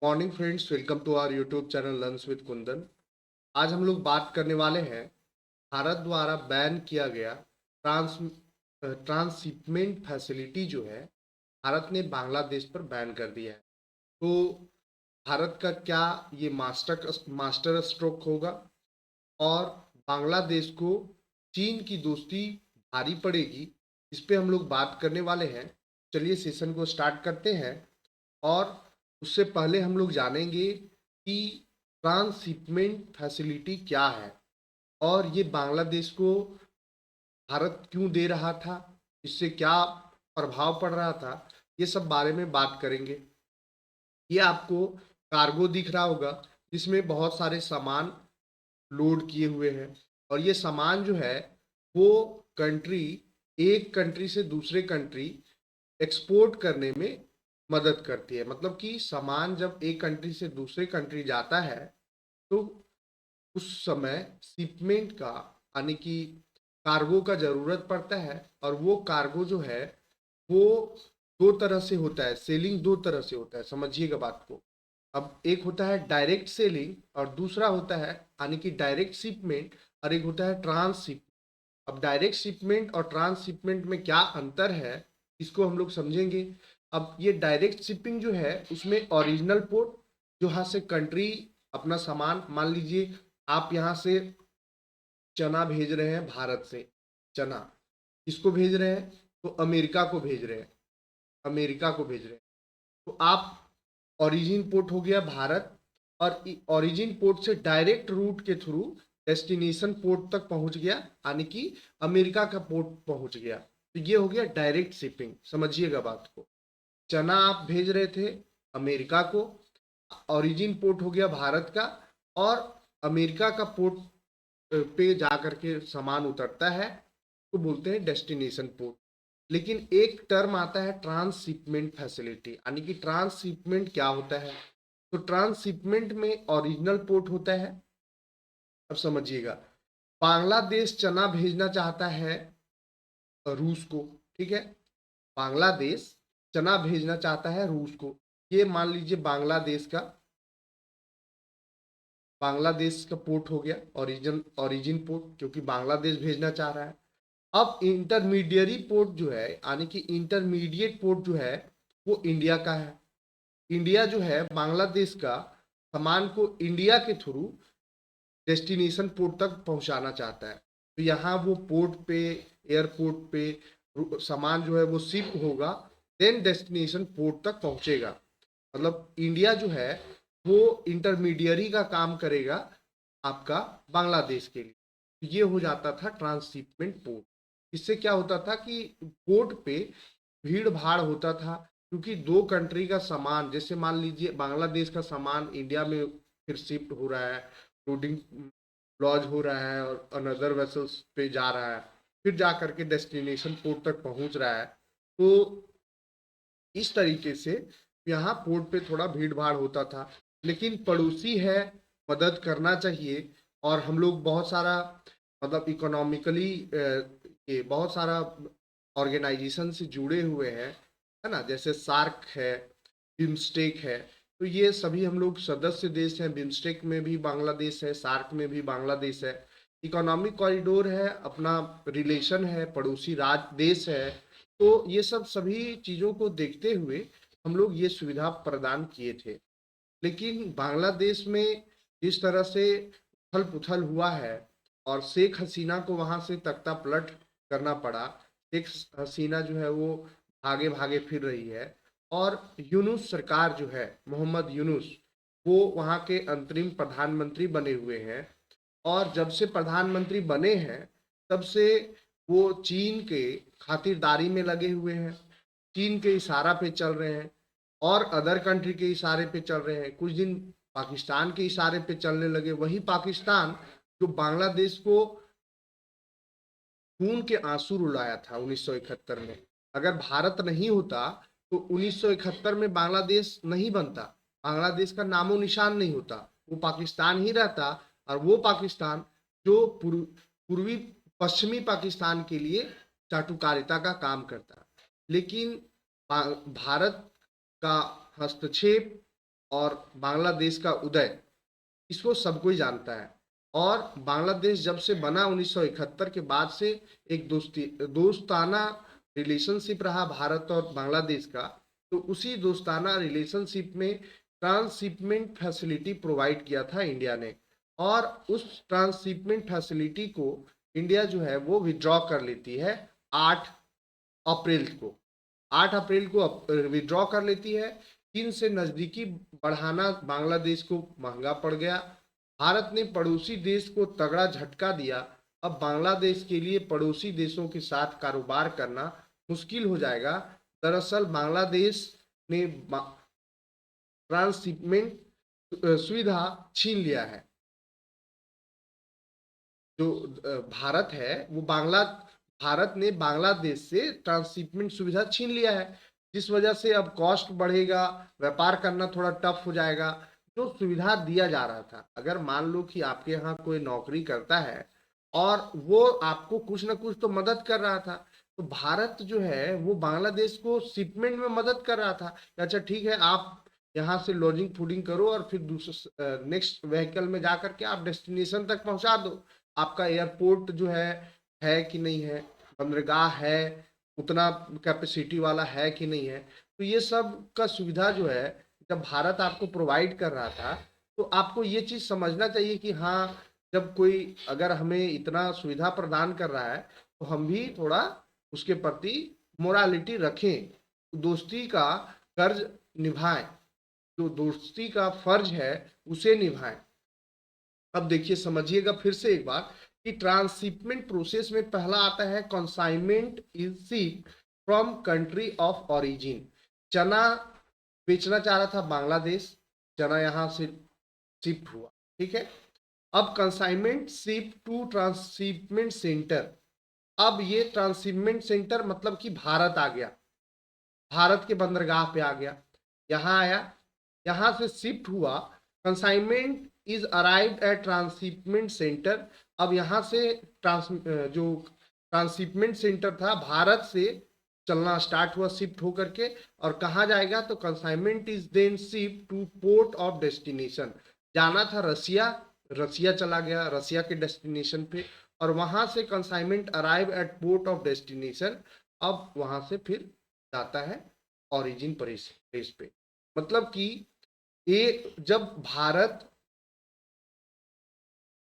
Morning friends, welcome to our YouTube channel learns with Kundan. आज हम लोग बात करने वाले हैं भारत द्वारा बैन किया गया ट्रांस ट्रांसशिपमेंट फैसिलिटी जो है भारत ने बांग्लादेश पर बैन कर दिया है। तो भारत का क्या ये मास्टर स्ट्रोक होगा और बांग्लादेश को चीन की दोस्ती भारी पड़ेगी? इस पे हम लोग बात करने वाले हैं। चलिए सेशन को स्टार्ट करते हैं। और उससे पहले हम लोग जानेंगे कि ट्रांसशिपमेंट फैसिलिटी क्या है और ये बांग्लादेश को भारत क्यों दे रहा था, इससे क्या प्रभाव पड़ रहा था, ये सब बारे में बात करेंगे। ये आपको कार्गो दिख रहा होगा जिसमें बहुत सारे सामान लोड किए हुए हैं और ये सामान जो है वो कंट्री एक कंट्री से दूसरे कंट्री एक्सपोर्ट करने में मदद करती है। मतलब कि सामान जब एक कंट्री से दूसरे कंट्री जाता है तो उस समय शिपमेंट का यानी कि कार्गो का ज़रूरत पड़ता है। और वो कार्गो जो है वो दो तरह से होता है, सेलिंग दो तरह से होता है, समझिएगा बात को। अब एक होता है डायरेक्ट सेलिंग और दूसरा होता है यानी कि डायरेक्ट शिपमेंट, और एक होता है ट्रांसशिप। अब डायरेक्ट शिपमेंट और ट्रांसशिपमेंट में क्या अंतर है इसको हम लोग समझेंगे। अब ये डायरेक्ट शिपिंग जो है उसमें ओरिजिनल पोर्ट, जो यहाँ से कंट्री अपना सामान, मान लीजिए आप यहाँ से चना भेज रहे हैं भारत से, चना किसको भेज रहे हैं? तो अमेरिका को भेज रहे हैं, अमेरिका को भेज रहे हैं। तो आप ओरिजिन पोर्ट हो गया भारत, और ओरिजिन पोर्ट से डायरेक्ट रूट के थ्रू डेस्टिनेशन पोर्ट तक पहुंच गया, यानी कि अमेरिका का पोर्ट पहुंच गया। तो ये हो गया डायरेक्ट शिपिंग, समझिएगा बात को। चना आप भेज रहे थे अमेरिका को, ओरिजिन पोर्ट हो गया भारत का, और अमेरिका का पोर्ट पे जा करके सामान उतरता है तो बोलते हैं डेस्टिनेशन पोर्ट। लेकिन एक टर्म आता है ट्रांसशिपमेंट फैसिलिटी, यानी कि ट्रांसशिपमेंट क्या होता है? तो ट्रांसशिपमेंट में ओरिजिनल पोर्ट होता है। अब समझिएगा, बांग्लादेश चना भेजना चाहता है रूस को, ठीक है? बांग्लादेश चना भेजना चाहता है रूस को। ये मान लीजिए बांग्लादेश का पोर्ट हो गया, ओरिजिन पोर्ट, क्योंकि बांग्लादेश भेजना चाह रहा है। अब इंटरमीडियरी पोर्ट जो है, यानी कि इंटरमीडिएट पोर्ट जो है वो इंडिया का है। इंडिया जो है बांग्लादेश का सामान को इंडिया के थ्रू डेस्टिनेशन पोर्ट तक पहुंचाना चाहता है। तो यहाँ वो पोर्ट पे, एयरपोर्ट पे सामान जो है वो शिप होगा, देन डेस्टिनेशन पोर्ट तक पहुंचेगा। मतलब इंडिया जो है वो इंटरमीडियरी का काम करेगा आपका बांग्लादेश के लिए। तो ये हो जाता था ट्रांसशिपमेंट पोर्ट। इससे क्या होता था कि पोर्ट पे भीड़ भाड़ होता था, क्योंकि दो कंट्री का सामान, जैसे मान लीजिए बांग्लादेश का सामान इंडिया में फिर शिफ्ट हो रहा है, लोडिंग लॉज हो रहा है और अनदर वेसल्स पे जा रहा है, फिर जा करके डेस्टिनेशन पोर्ट तक पहुंच रहा है। तो इस तरीके से यहाँ पोर्ट पे थोड़ा भीड़ भाड़ होता था। लेकिन पड़ोसी है, मदद करना चाहिए। और हम लोग बहुत सारा, मतलब इकोनॉमिकली ये बहुत सारा ऑर्गेनाइजेशन से जुड़े हुए हैं, है ना? जैसे सार्क है, बिम्स्टेक है। तो ये सभी हम लोग सदस्य देश हैं। बिम्स्टेक में भी बांग्लादेश है, सार्क में भी बांग्लादेश है। इकोनॉमिक कॉरिडोर है, अपना रिलेशन है, पड़ोसी राज देश है। तो ये सब सभी चीज़ों को देखते हुए हम लोग ये सुविधा प्रदान किए थे। लेकिन बांग्लादेश में जिस तरह से उथल पुथल हुआ है और शेख हसीना को वहां से तख्ता पलट करना पड़ा, शेख हसीना जो है वो भागे भागे फिर रही है। और यूनुस सरकार जो है, मोहम्मद यूनुस, वो वहाँ के अंतरिम प्रधानमंत्री बने हुए हैं। और जब से प्रधानमंत्री बने हैं तब से वो चीन के खातिरदारी में लगे हुए हैं, चीन के इशारा पे चल रहे हैं और अदर कंट्री के इशारे पे चल रहे हैं। कुछ दिन पाकिस्तान के इशारे पे चलने लगे, वही पाकिस्तान जो बांग्लादेश को खून के आंसू रुलाया था 1971 में। अगर भारत नहीं होता तो 1971 में बांग्लादेश नहीं बनता, बांग्लादेश का नामो निशान नहीं होता, वो पाकिस्तान ही रहता। और वो पाकिस्तान जो पूर्वी पश्चिमी पाकिस्तान के लिए चाटुकारिता का काम करता। लेकिन भारत का हस्तक्षेप और बांग्लादेश का उदय, इसको सब कोई जानता है। और बांग्लादेश जब से बना 1971 के बाद से एक दोस्ताना रिलेशनशिप रहा भारत और बांग्लादेश का। तो उसी दोस्ताना रिलेशनशिप में ट्रांसशिपमेंट फैसिलिटी प्रोवाइड किया था इंडिया ने, और उस ट्रांसशिपमेंट फैसिलिटी को इंडिया जो है वो विड्रॉ कर लेती है 8 अप्रैल को। 8 अप्रैल को विड्रॉ कर लेती है। चीन से नजदीकी बढ़ाना बांग्लादेश को महंगा पड़ गया। भारत ने पड़ोसी देश को तगड़ा झटका दिया। अब बांग्लादेश के लिए पड़ोसी देशों के साथ कारोबार करना मुश्किल हो जाएगा। दरअसल बांग्लादेश ने ट्रांसशिपमेंट सुविधा छीन लिया है। जो भारत है वो भारत ने बांग्लादेश से ट्रांसशिपमेंट सुविधा छीन लिया है, जिस वजह से अब कॉस्ट बढ़ेगा, व्यापार करना थोड़ा टफ हो जाएगा। जो सुविधा दिया जा रहा था, अगर मान लो कि आपके यहाँ कोई नौकरी करता है और वो आपको कुछ ना कुछ तो मदद कर रहा था, तो भारत जो है वो बांग्लादेश को शिपमेंट में मदद कर रहा था। अच्छा ठीक है, आप यहाँ से लॉजिंग फूडिंग करो और फिर दूसरे नेक्स्ट व्हीकल में जा करके आप डेस्टिनेशन तक पहुंचा दो। आपका एयरपोर्ट जो है कि नहीं है, बंदरगाह है, उतना कैपेसिटी वाला है कि नहीं है। तो ये सब का सुविधा जो है जब भारत आपको प्रोवाइड कर रहा था, तो आपको ये चीज़ समझना चाहिए कि हाँ, जब कोई अगर हमें इतना सुविधा प्रदान कर रहा है तो हम भी थोड़ा उसके प्रति मोरालिटी रखें, दोस्ती का कर्ज निभाएं, जो दोस्ती का फर्ज है उसे निभाएं। अब देखिए, समझिएगा फिर से एक बार कि ट्रांसशिपमेंट प्रोसेस में पहला आता है consignment is ship from country of origin. चना बेचना चाह रहा था बांग्लादेश, चना यहाँ से शिफ्ट हुआ, ठीक है। अब consignment ship to transshipment centre. अब ये ट्रांसशिपमेंट सेंटर मतलब कि भारत आ गया, भारत के बंदरगाह पे आ गया, यहाँ आया, यहाँ से शिफ्ट हुआ। Consignment is arrived at transshipment centre. अब यहाँ से जो ट्रांसशिपमेंट सेंटर था भारत से चलना स्टार्ट हुआ शिफ्ट होकर के, और कहाँ जाएगा तो consignment is then shift to port of destination. जाना था रसिया, रसिया चला गया रसिया के डेस्टिनेशन पे, और वहां से consignment arrive at port of destination. अब वहां से फिर जाता है ओरिजिन प्लेस पे। मतलब कि ये जब भारत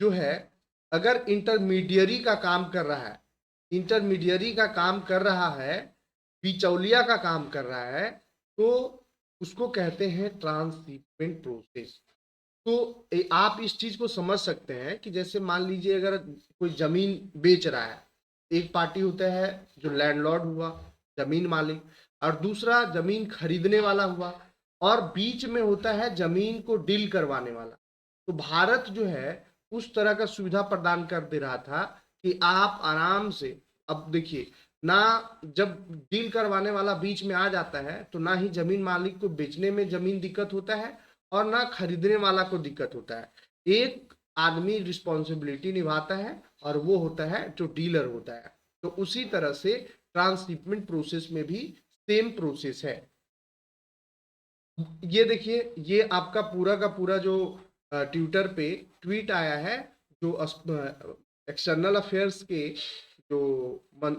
जो है अगर इंटरमीडियरी का काम कर रहा है, इंटरमीडियरी का काम कर रहा है, बिचौलिया का काम कर रहा है, तो उसको कहते हैं ट्रांसशिपमेंट प्रोसेस। तो आप इस चीज को समझ सकते हैं कि जैसे मान लीजिए अगर कोई जमीन बेच रहा है, एक पार्टी होता है जो लैंडलॉर्ड हुआ, जमीन मालिक, और दूसरा जमीन खरीदने वाला हुआ, और बीच में होता है जमीन को डील करवाने वाला। तो भारत जो है उस तरह का सुविधा प्रदान कर दे रहा था कि आप आराम से, अब देखिए ना, जब डील करवाने वाला बीच में आ जाता है तो ना ही जमीन मालिक को बेचने में जमीन दिक्कत होता है और ना खरीदने वाला को दिक्कत होता है। एक आदमी रिस्पॉन्सिबिलिटी निभाता है और वो होता है जो डीलर होता है। तो उसी तरह से ट्रांसशिपमेंट प्रोसेस में भी सेम प्रोसेस है। ये देखिए, ये आपका पूरा का पूरा जो ट्विटर पे ट्वीट आया है, जो एक्सटर्नल अफेयर्स के जो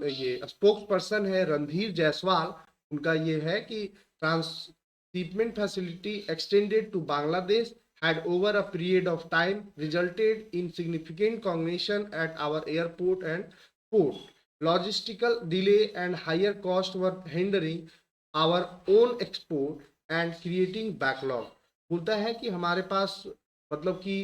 ये स्पोक्स पर्सन है रणधीर जायसवाल, उनका ये है कि transshipment facility extended to Bangladesh had over a period of time resulted in significant congestion at our airport and port. Logistical delay and higher cost were hindering our own export and creating backlog. बोलता है कि हमारे पास मतलब कि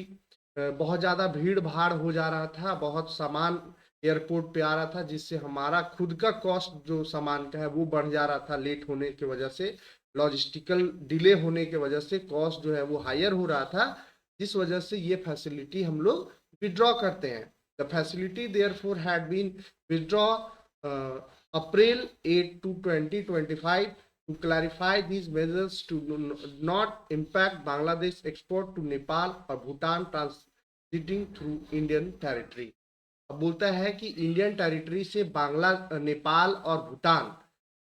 बहुत ज़्यादा भीड़ भाड़ हो जा रहा था, बहुत सामान एयरपोर्ट पे आ रहा था, जिससे हमारा खुद का कॉस्ट जो सामान का है वो बढ़ जा रहा था लेट होने की वजह से, लॉजिस्टिकल डिले होने की वजह से कॉस्ट जो है वो हायर हो रहा था, जिस वजह से ये फैसिलिटी हम लोग विड्रॉ करते हैं। The facility therefore had been withdraw April 8 to 2025 to clarify these measures to not impact Bangladesh export to Nepal or Bhutan transiting through Indian territory. अब बोलता है कि इंडियन टेरिटरी से नेपाल और भूटान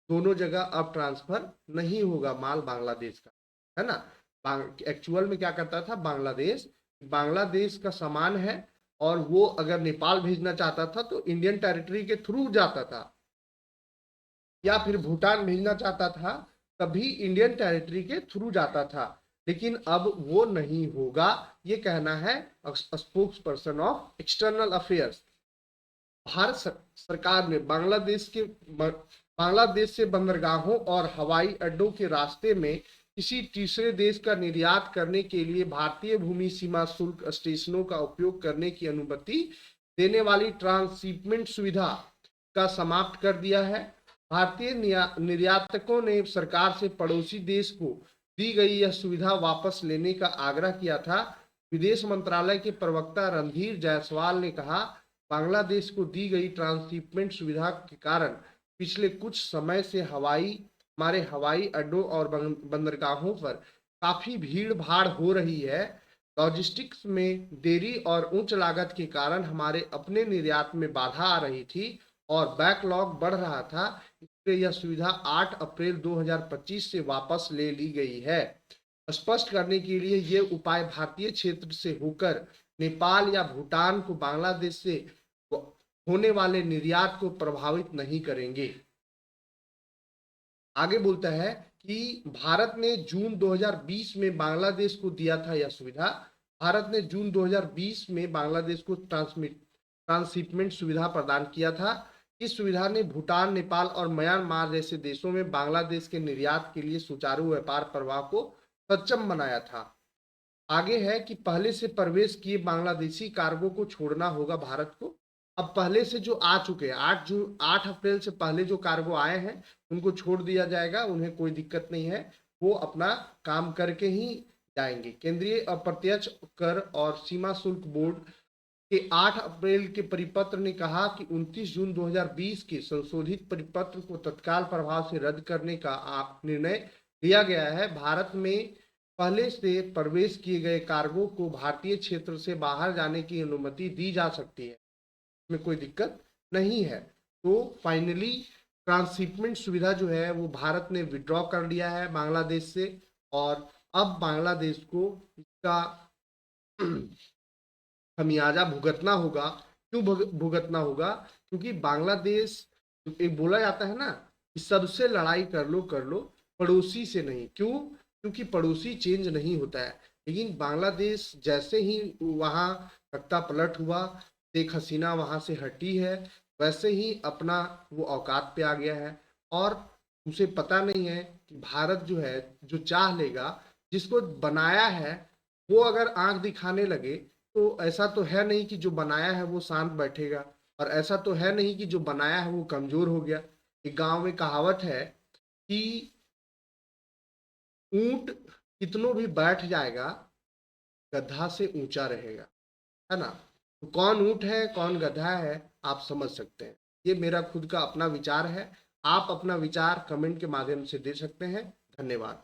दोनों जगह अब ट्रांसफर नहीं होगा माल बांग्लादेश का, है ना। एक्चुअल में क्या करता था बांग्लादेश, बांग्लादेश का सामान है और वो अगर नेपाल भेजना चाहता था तो इंडियन टेरिटरी के थ्रू जाता था, या फिर भूटान भेजना चाहता था तभी इंडियन टेरिटरी के थ्रू जाता था। लेकिन अब वो नहीं होगा, ये कहना है spokes person of external affairs. Bharat सरकार ने बांग्लादेश से बंदरगाहों और हवाई अड्डों के रास्ते में किसी तीसरे देश का निर्यात करने के लिए भारतीय भूमि सीमा शुल्क स्टेशनों का उपयोग करने की अनुमति देने वाली ट्रांसशिपमेंट सुविधा का समाप्त कर दिया है। भारतीय निर्यातकों ने सरकार से पड़ोसी देश को दी गई यह सुविधा वापस लेने का आग्रह किया था। विदेश मंत्रालय के प्रवक्ता रणधीर जायसवाल ने कहा, बांग्लादेश को दी गई ट्रांसशिपमेंट सुविधा के कारण पिछले कुछ समय से हमारे हवाई अड्डों और बंदरगाहों पर काफी भीड़ भाड़ हो रही है। लॉजिस्टिक्स में देरी और उच्च लागत के कारण हमारे अपने निर्यात में बाधा आ रही थी और बैकलॉग बढ़ रहा था, इसलिए यह सुविधा 8 अप्रैल 2025 से वापस ले ली गई है। स्पष्ट करने के लिए ये उपाय भारतीय क्षेत्र से होकर नेपाल या भूटान को बांग्लादेश से होने वाले निर्यात को प्रभावित नहीं करेंगे। आगे बोलता है कि भारत ने जून 2020 में बांग्लादेश को दिया था यह सुविधा। भारत ने जून 2020 में बांग्लादेश को ट्रांसशिपमेंट सुविधा प्रदान किया था। इस सुविधा ने भूटान, नेपाल और म्यांमार जैसे देशों में बांग्लादेश के निर्यात के लिए सुचारू व्यापार प्रवाह को सक्षम बनाया था। आगे है कि पहले से प्रवेश किए बांग्लादेशी कार्गो को छोड़ना होगा भारत को। अब पहले से जो आ चुके हैं 8 अप्रैल से पहले जो कार्गो आए हैं उनको छोड़ दिया जाएगा, उन्हें कोई दिक्कत नहीं है, वो अपना काम करके ही जाएंगे। केंद्रीय अप्रत्यक्ष कर और सीमा शुल्क बोर्ड के 8 अप्रैल के परिपत्र ने कहा कि 29 जून 2020 के संशोधित परिपत्र को तत्काल प्रभाव से रद्द करने का निर्णय लिया गया है। भारत में पहले से प्रवेश किए गए कार्गो को भारतीय क्षेत्र से बाहर जाने की अनुमति दी जा सकती है, इसमें कोई दिक्कत नहीं है। तो फाइनली ट्रांसशिपमेंट सुविधा जो है वो भारत ने विड्रॉ कर लिया है बांग्लादेश से, और अब बांग्लादेश को इसका खमियाजा भुगतना होगा। क्यों भुगतना होगा? क्योंकि बांग्लादेश, एक बोला जाता है ना कि सबसे लड़ाई कर लो पड़ोसी से नहीं। क्यों? क्योंकि पड़ोसी चेंज नहीं होता है। लेकिन बांग्लादेश जैसे ही वहाँ तख्ता पलट हुआ, शेख हसीना वहाँ से हटी है, वैसे ही अपना वो औकात पे आ गया है और उसे पता नहीं है कि भारत जो है जो चाह लेगा, जिसको बनाया है वो अगर आंख दिखाने लगे तो ऐसा तो है नहीं कि जो बनाया है वो शांत बैठेगा, और ऐसा तो है नहीं कि जो बनाया है वो कमजोर हो गया। एक गांव में कहावत है कि ऊंट कितनों भी बैठ जाएगा गधा से ऊंचा रहेगा, है ना। तो कौन ऊंट है कौन गधा है आप समझ सकते हैं। ये मेरा खुद का अपना विचार है, आप अपना विचार कमेंट के माध्यम से दे सकते हैं। धन्यवाद।